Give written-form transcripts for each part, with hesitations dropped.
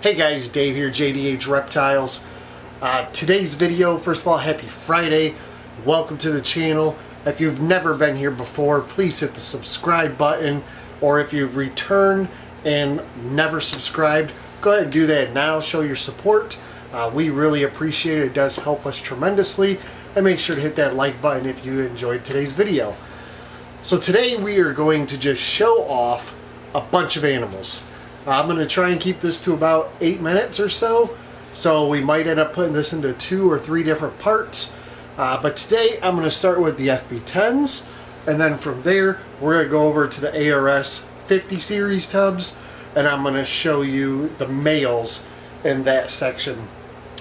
Hey guys, Dave here, JDH Reptiles. Today's video, first of all, happy Friday. Welcome to the channel. If you've never been here before, please hit the subscribe button. Or if you've returned and never subscribed, go ahead and do that now. Show your support. We really appreciate it. It does help us tremendously. And make sure to hit that like button if you enjoyed today's video. So today we are going to just show off a bunch of animals. I'm going to try and keep this to about 8 minutes or so. So we might end up putting this into 2 or 3 different parts. But today I'm going to start with the FB10s. And then from there we're going to go over to the ARS 50 series tubs. And I'm going to show you the males in that section.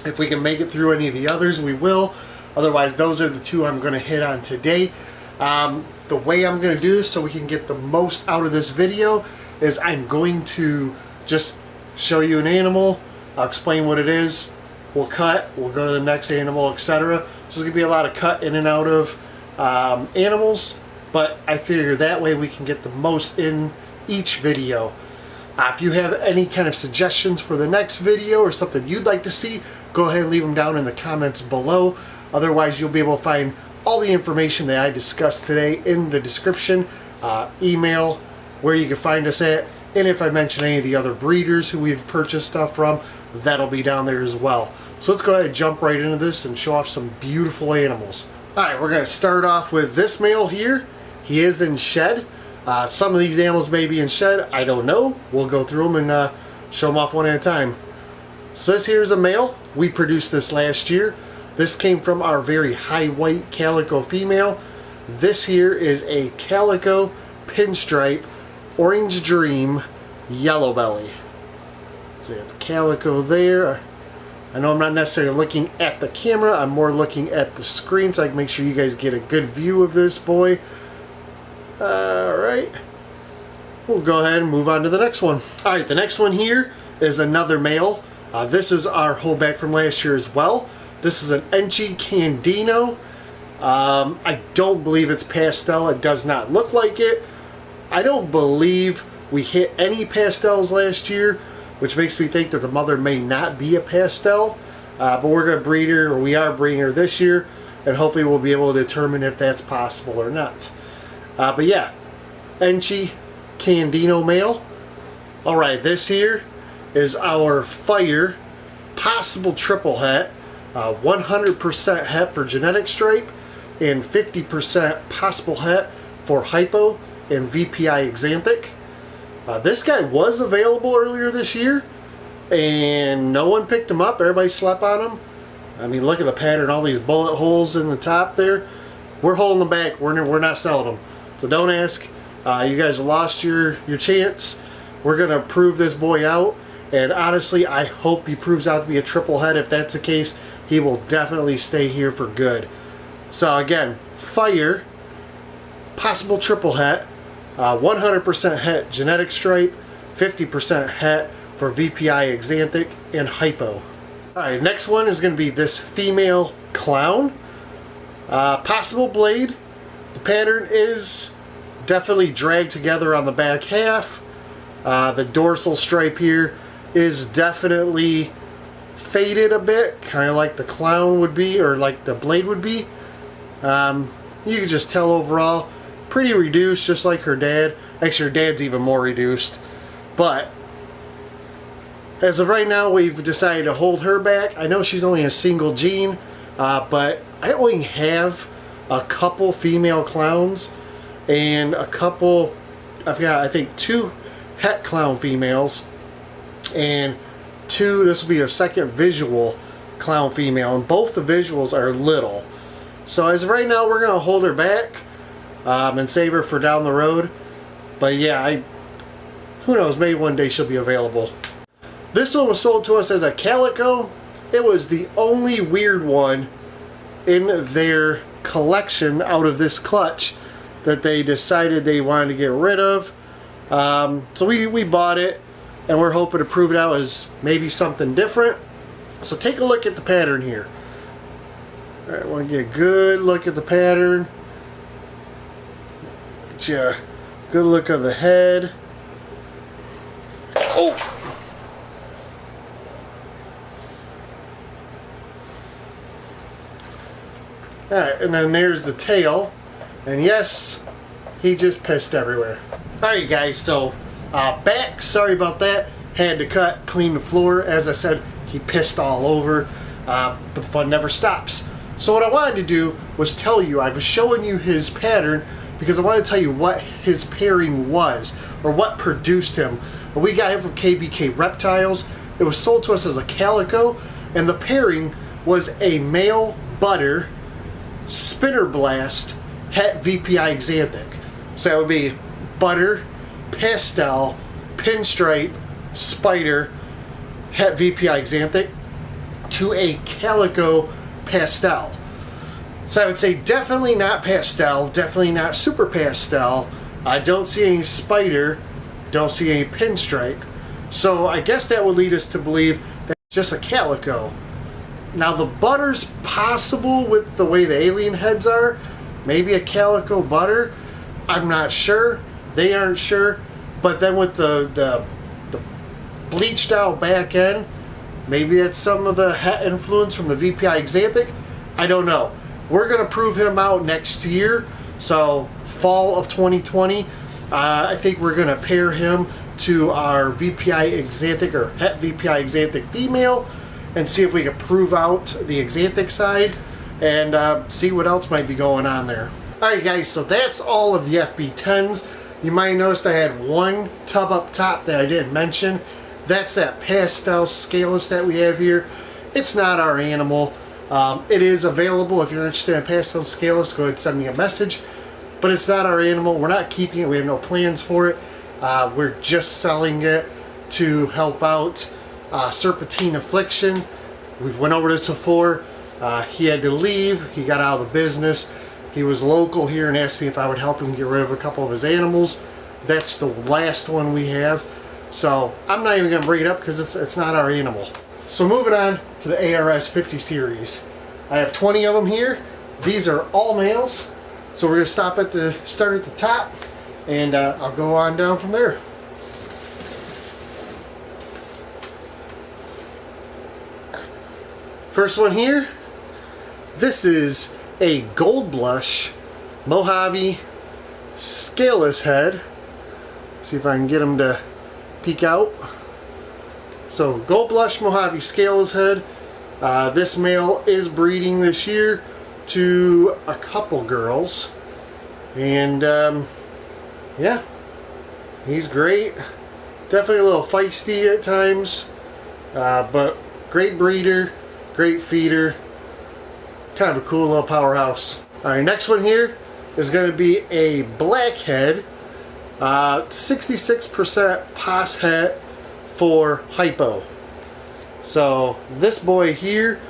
If we can make it through any of the others, we will. Otherwise, those are the 2 I'm going to hit on today. The way I'm going to do this so we can get the most out of this video is I'm going to just show you an animal. I'll explain what it is. We'll cut. We'll go to the next animal, etc. So there's going to be a lot of cut in and out of animals. But I figure that way we can get the most in each video. If you have any kind of suggestions for the next video or something you'd like to see, go ahead and leave them down in the comments below. Otherwise, you'll be able to find all the information that I discussed today in the description, email, where you can find us at, and if I mention any of the other breeders who we've purchased stuff from, that'll be down there as well. So let's go ahead and jump right into this and show off some beautiful animals. Alright, we're going to start off with this male here. He is in shed. Some of these animals may be in shed, I don't know. We'll go through them and show them off one at a time. So this here is a male. We produced this last year. This came from our very high white calico female. This here is a calico pinstripe orange dream yellow belly. So you got the calico there. I know I'm not necessarily looking at the camera, I'm more looking at the screen so I can make sure you guys get a good view of this boy. Alright, we'll go ahead and move on to the next one. Alright, the next one here is another male. This is our holdback from last year as well. This is an Enchi Candino. I don't believe it's pastel. It does not look like it. I don't believe we hit any pastels last year, which makes me think that the mother may not be a pastel. But we're going to breed her, or we are breeding her this year, and hopefully we'll be able to determine if that's possible or not. But yeah, Enchi Candino male. Alright, this here is our Fire possible triple het. 100% het for genetic stripe and 50% possible het for hypo and VPI exanthic. This guy was available earlier this year and no one picked him up. Everybody slept on him. I mean, look at the pattern, all these bullet holes in the top there. We're holding them back. We're not selling them. So don't ask. You guys lost your chance. We're going to prove this boy out. And honestly, I hope he proves out to be a triple het. If that's the case, he will definitely stay here for good. So again, Fire, possible triple het, 100% het genetic stripe, 50% het for VPI exanthic and hypo. Alright, next one is going to be this female clown. Possible blade. The pattern is definitely dragged together on the back half. The dorsal stripe here is definitely faded a bit, kind of like the clown would be, or like the blade would be. You can just tell overall, pretty reduced, just like her dad. Actually, her dad's even more reduced. But as of right now, we've decided to hold her back. I know she's only a single gene, but I only have a couple female clowns and a couple, I've got, I think, 2 het clown females and 2, this will be a second visual clown female, and both the visuals are little. So as of right now, we're going to hold her back and save her for down the road. But yeah, who knows, maybe one day she'll be available. This one was sold to us as a calico. It was the only weird one in their collection out of this clutch that they decided they wanted to get rid of. So we bought it, and we're hoping to prove it out as maybe something different. So take a look at the pattern here. Alright, I want to get a good look at the pattern. Get you a good look of the head. Oh! Alright, and then there's the tail. And yes, he just pissed everywhere. Alright guys, so back, sorry about that. Had to cut, clean the floor. As I said, he pissed all over. But the fun never stops. So what I wanted to do was tell you, I was showing you his pattern because I wanted to tell you what his pairing was, or what produced him. We got him from JDH Reptiles. It was sold to us as a calico, and the pairing was a male butter spinner blast het VPI Xanthic. So that would be butter, pastel, pinstripe, spider, het VPI Xanthic to a calico pastel. So I would say definitely not pastel, definitely not super pastel. I don't see any spider, don't see any pinstripe. So I guess that would lead us to believe that it's just a calico. Now the butter's possible with the way the alien heads are. Maybe a calico butter. I'm not sure. They aren't sure. But then with the bleached out back end, maybe that's some of the het influence from the VPI Xanthic. I don't know. We're going to prove him out next year. So fall of 2020, I think we're going to pair him to our VPI Xanthic, or het VPI Xanthic female, and see if we can prove out the Xanthic side and see what else might be going on there. Alright guys, so that's all of the FB10s. You might notice I had one tub up top that I didn't mention. That's that pastel scaleless that we have here. It's not our animal. It is available. If you're interested in pastel scaleless, go ahead and send me a message. But it's not our animal. We're not keeping it. We have no plans for it. We're just selling it to help out Serpentine Affliction. We've went over this before. He had to leave. He got out of the business. He was local here and asked me if I would help him get rid of a couple of his animals. That's the last one we have. So I'm not even going to bring it up because it's not our animal. So moving on to the ARS 50 series. I have 20 of them here. These are all males. So we're going to start at the top, and I'll go on down from there. First one here. This is a gold blush Mojave scaleless head. See if I can get him to peek out. So gold blush Mojave scaleless head. This male is breeding this year to a couple girls, and yeah, he's great. Definitely a little feisty at times, but great breeder, great feeder, kind of a cool little powerhouse. Alright, next one here is going to be a blackhead, 66% pos het for hypo. So this boy here,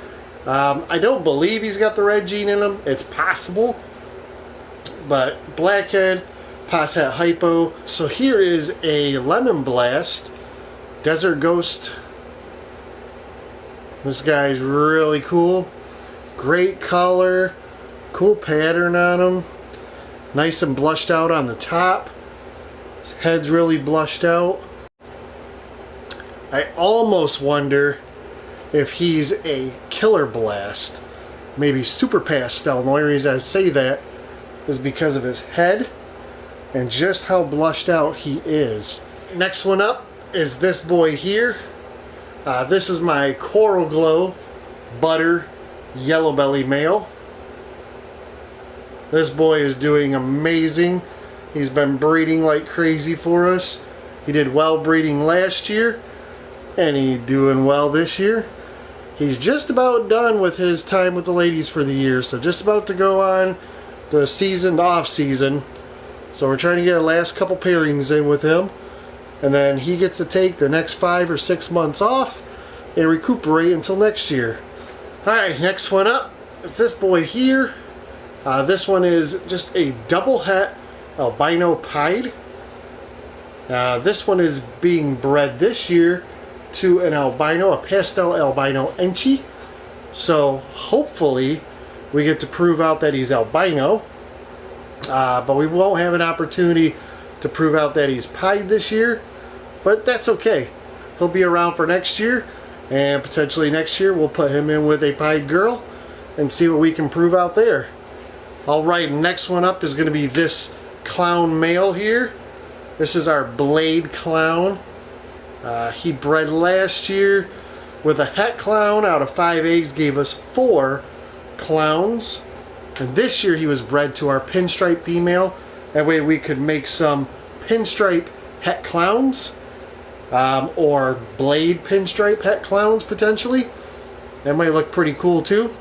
I don't believe he's got the red gene in him. It's possible, but blackhead, pos het hypo. So here is a lemon blast desert ghost. This guy's really cool. Great color, cool pattern on him. Nice and blushed out on the top. His head's really blushed out. I almost wonder if he's a killer blast, maybe super pastel. And the only reason I say that is because of his head and just how blushed out he is. Next one up is this boy here. This is my Coral Glow Butter Yellow Belly male. This boy is doing amazing. He's been breeding like crazy for us. He did well breeding last year, and he's doing well this year. He's just about done with his time with the ladies for the year, so just about to go on the season to off season. So we're trying to get our last couple pairings in with him, and then he gets to take the next 5 or 6 months off and recuperate until next year. Alright, next one up is this boy here. This one is just a double het albino pied. This one is being bred this year to an albino, a pastel albino enchi. So hopefully we get to prove out that he's albino. But we won't have an opportunity to prove out that he's pied this year. But that's okay. He'll be around for next year. And potentially next year we'll put him in with a pied girl. and see what we can prove out there. Alright, next one up is going to be this clown male here. This is our blade clown. He bred last year with a het clown. Out of 5 eggs gave us 4 clowns. And this year he was bred to our pinstripe female. That way we could make some pinstripe het clowns. Or blade pinstripe het clowns potentially. That might look pretty cool too.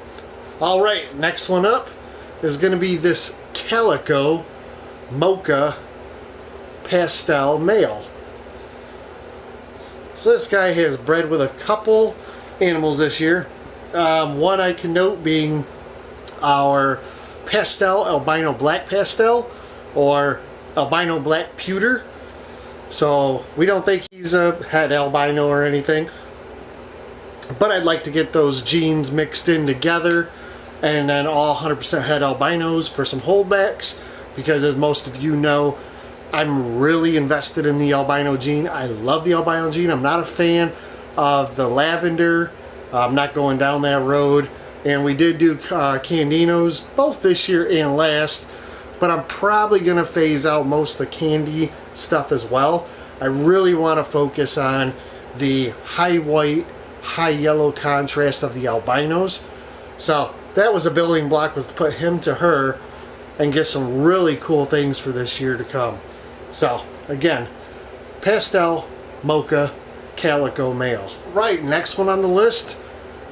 Alright, next one up is going to be this calico mocha pastel male. So this guy has bred with a couple animals this year. One I can note being our pastel albino black pastel or albino black pewter. So we don't think he's a het albino or anything, but I'd like to get those genes mixed in together and then all 100% het albinos for some holdbacks, because as most of you know, I'm really invested in the albino gene. I love the albino gene. I'm not a fan of the lavender. I'm not going down that road. And we did do candinos both this year and last, but I'm probably going to phase out most of the candy stuff as well. I really want to focus on the high white, high yellow contrast of the albinos. So that was a building block, was to put him to her and get some really cool things for this year to come. So again, pastel mocha calico male. Right, next one on the list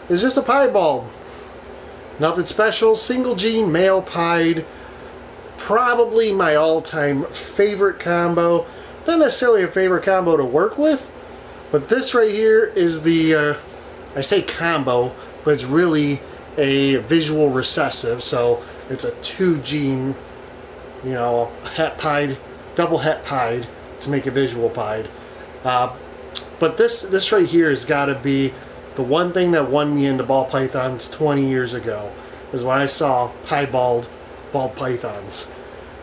is just a piebald. Nothing special, single gene male pied. Probably my all-time favorite combo. Not necessarily a favorite combo to work with, but this right here is the I say combo, but it's really a visual recessive, so it's a 2 gene, you know, het pied, double het pied to make a visual pied. But this right here has got to be the one thing that won me into ball pythons 20 years ago, is when I saw piebald ball pythons.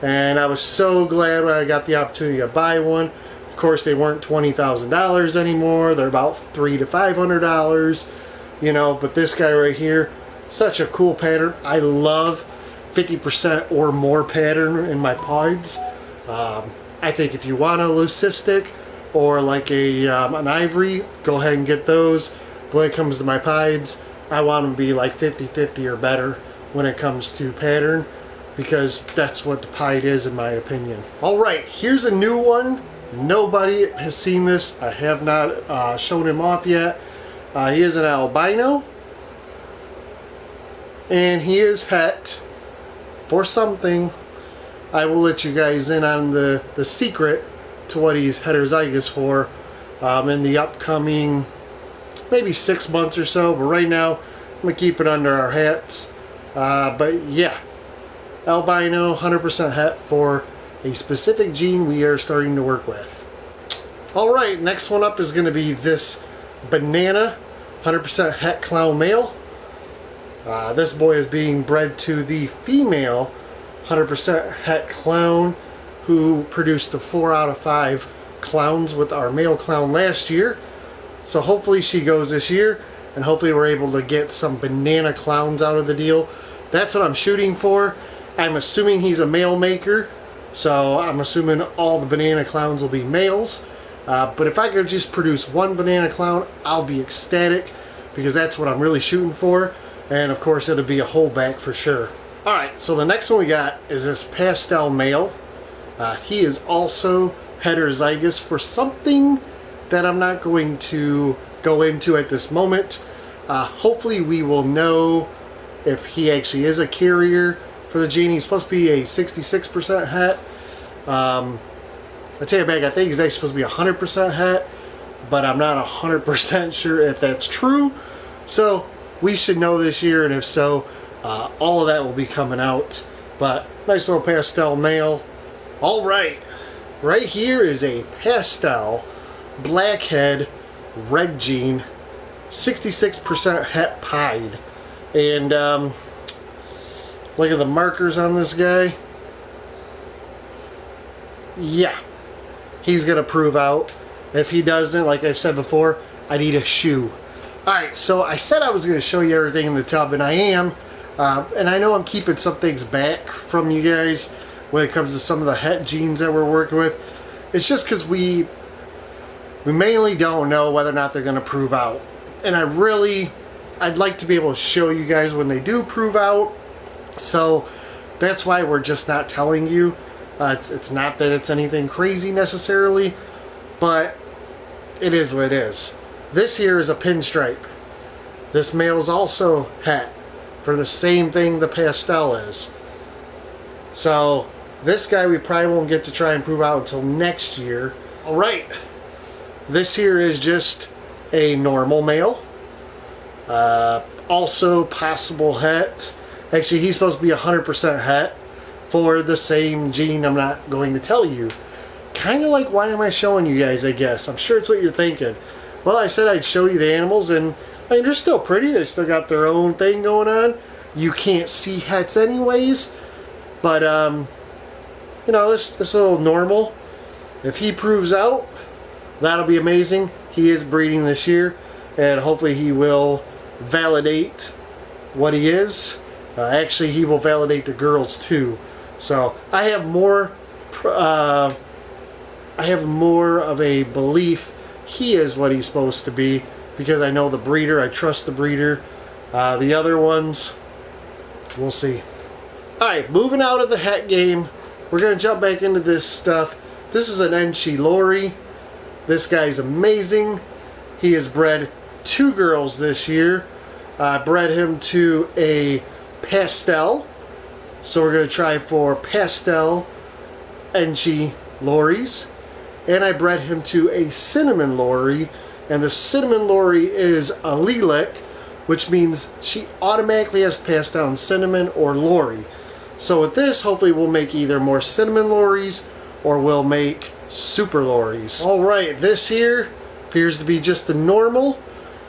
And I was so glad when I got the opportunity to buy one. Of course, they weren't $20,000 anymore. They're about $300 to $500, you know, but this guy right here, such a cool pattern. I love 50% or more pattern in my pieds. I think if you want a leucistic or like an ivory, go ahead and get those. But when it comes to my pieds, I want them to be like 50-50 or better when it comes to pattern, because that's what the pied is in my opinion. Alright, here's a new one. Nobody has seen this. I have not shown him off yet. He is an albino, and he is het for something. I will let you guys in on the secret to what he's heterozygous for in the upcoming maybe 6 months or so, but right now I'm gonna keep it under our hats. But yeah, albino, 100% het for a specific gene we are starting to work with. Alright, next one up is going to be this banana, 100% het clown male. This boy is being bred to the female 100% het clown, who produced the 4 out of 5 clowns with our male clown last year. So hopefully she goes this year, and hopefully we're able to get some banana clowns out of the deal. That's what I'm shooting for. I'm assuming he's a male maker, so I'm assuming all the banana clowns will be males. But if I could just produce one banana clown, I'll be ecstatic, because that's what I'm really shooting for. And of course it'll be a holdback for sure. Alright, so the next one we got is this pastel male. He is also heterozygous for something that I'm not going to go into at this moment. Hopefully we will know if he actually is a carrier for the gene. He's supposed to be a 66% het. I take it back, I think he's actually supposed to be 100% het, but I'm not 100% sure if that's true. So we should know this year, and if so, all of that will be coming out. But nice little pastel male. Alright, right here is a pastel blackhead red gene, 66% het pied. And look at the markers on this guy. Yeah, he's gonna prove out. If he doesn't, like I've said before, I need a shoe. Alright, so I said I was gonna show you everything in the tub, and I am, And I know I'm keeping some things back from you guys when it comes to some of the het genes that we're working with. It's just because we mainly don't know whether or not they're going to prove out. And I'd like to be able to show you guys when they do prove out. So that's why we're just not telling you. It's not that it's anything crazy necessarily, but it is what it is. This here is a pinstripe. This male is also het for the same thing the pastel is. So this guy we probably won't get to try and prove out until next year. Alright, this here is just a normal male. Also possible het. Actually, he's supposed to be 100% het for the same gene I'm not going to tell you. Kind of like, why am I showing you guys, I guess. I'm sure it's what you're thinking. Well, I said I'd show you the animals, and I mean, they're still pretty. They still got their own thing going on. You can't see hets anyways. But, you know, this is a little normal. If he proves out, that'll be amazing. He is breeding this year, and hopefully he will validate what he is. Actually, he will validate the girls too. So I have more of a belief he is what he's supposed to be, because I know the breeder. I trust the breeder. The other ones, we'll see. Alright, moving out of the het game, we're going to jump back into this stuff. This is an Enchi Lori. This guy's amazing. He has bred 2 girls this year. I bred him to a pastel. So we're going to try for pastel Enchi Loris. And I bred him to a cinnamon Lori. And the cinnamon Lori is a lilac, which means she automatically has to pass down cinnamon or Lori. So with this, hopefully we'll make either more cinnamon Loris or we'll make super Loris. Alright, this here appears to be just a normal.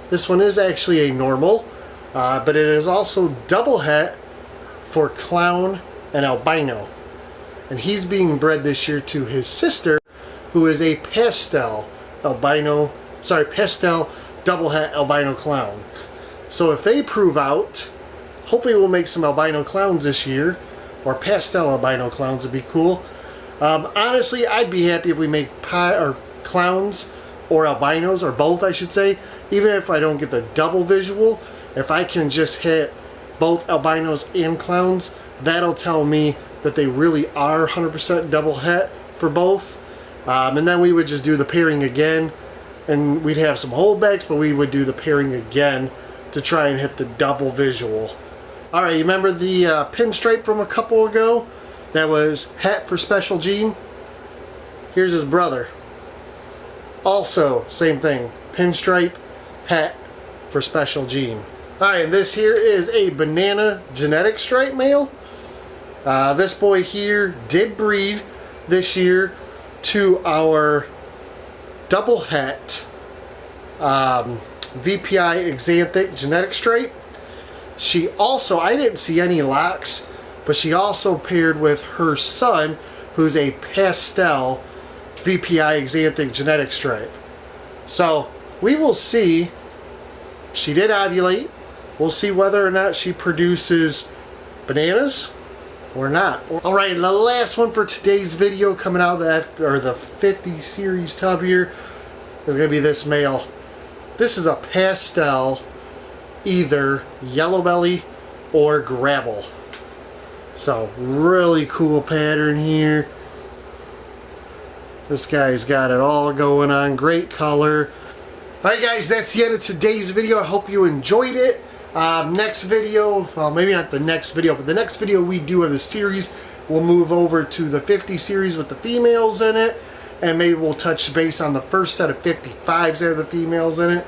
This one is actually a normal, but it is also double het for clown and albino. And he's being bred this year to his sister, who is a pastel albino, sorry, pastel double het albino clown. So if they prove out, hopefully we'll make some albino clowns this year, or pastel albino clowns would be cool. Honestly, I'd be happy if we make clowns or albinos, or both I should say, even if I don't get the double visual. If I can just hit both albinos and clowns, that'll tell me that they really are 100% double het for both. And then we would just do the pairing again, and we'd have some holdbacks, but we would do the pairing again to try and hit the double visual. Alright, you remember the pinstripe from a couple ago? That was het for special gene. Here's his brother. Also, same thing. Pinstripe, het for special gene. Alright, and this here is a banana genetic stripe male. This boy here did breed this year to our double het VPI Xanthic genetic stripe. She also, I didn't see any locks, but she also paired with her son, who's a pastel VPI Xanthic genetic stripe. So we will see. She did ovulate. We'll see whether or not she produces bananas or not. Alright, the last one for today's video coming out of the 50 series tub here is going to be this male. This is a pastel, either yellow belly or gravel. So really cool pattern here. This guy's got it all going on. Great color. Alright guys, that's the end of today's video. I hope you enjoyed it. Next video, well maybe not the next video, but the next video we do of the series, we'll move over to the 50 series with the females in it. And maybe we'll touch base on the first set of 55s that have the females in it.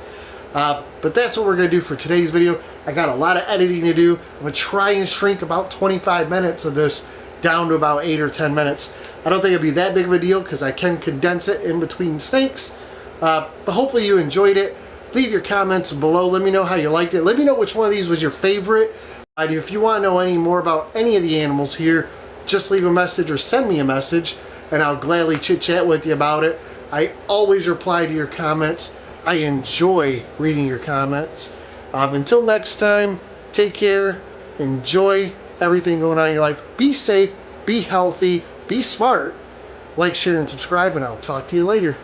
But that's what we're going to do for today's video. I got a lot of editing to do. I'm going to try and shrink about 25 minutes of this down to about 8 or 10 minutes. I don't think it'll be that big of a deal because I can condense it in between snakes. But hopefully you enjoyed it. Leave your comments below. Let me know how you liked it. Let me know which one of these was your favorite. If you want to know any more about any of the animals here, just leave a message or send me a message and I'll gladly chit chat with you about it. I always reply to your comments. I enjoy reading your comments. Until next time, take care Enjoy everything going on in your life. Be safe, be healthy, be smart. Like, share, and subscribe, and I'll talk to you later.